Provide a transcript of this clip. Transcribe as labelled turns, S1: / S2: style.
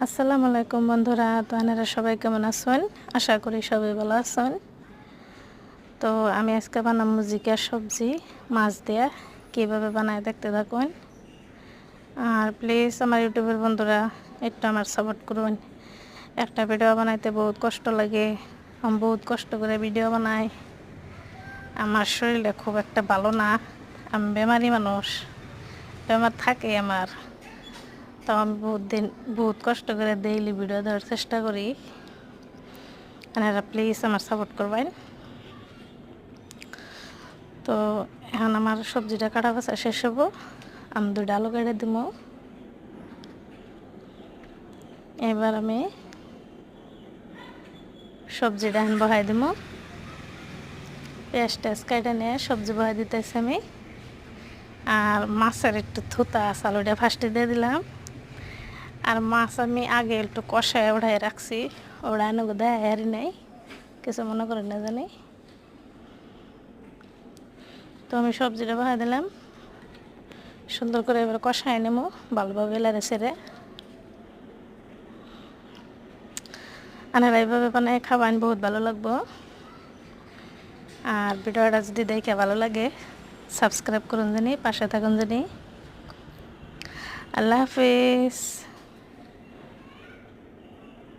S1: আসসালামু আলাইকুম বন্ধুরা। তো আপনারা সবাই কেমন আছেন? আশা করি সবাই ভালো আছেন। তো আমি আজকে বানাবো জিকার সবজি মাছ দিয়ে। কীভাবে বানায় দেখতে থাকুন। আর প্লিজ আমার ইউটিউবের বন্ধুরা একটু আমার সাপোর্ট করুন। একটা ভিডিও বানাইতে বহুত কষ্ট লাগে। আমি বহুত কষ্ট করে ভিডিও বানাই। আমার শরীরটা খুব একটা ভালো না। আমি বেমারি মানুষ, বেমার থাকে আমার। তো আমি বহুত কষ্ট করে ডেইলি ভিডিও দেওয়ার চেষ্টা করি। আপনারা প্লিজ আমার সাপোর্ট করবেন। তো এখন আমার সবজিটা কাটা বাছা শেষ হবো। আমি 2টা আলু কেটে দিব। এবার আমি সবজিটা এখন বহাই দিব। পেঁয়াজ টেস কেটে নিয়ে সবজি বহাই দিতেছি আমি। আর মাছের একটু থুতা আছে, আলুটা ফার্স্টে দিয়ে দিলাম। আর মাছ আমি আগে একটু কষায় ওড়াই রাখছি। ওড়ানো দেয় হারি নাই, কিছু মনে করেন না জানি। তো আমি সবজিটা বহাই দিলাম। সুন্দর করে এবার কষায় নেবো ভালোভাবে লাড়ে ছেড়ে। আপনারা এইভাবে বানায় খাবেন, বহুত ভালো লাগবো। আর ভিডিওটা যদি দেখে ভালো লাগে সাবস্ক্রাইব করুন জানি, পাশে থাকুন জানি। আল্লাহ হাফিজ।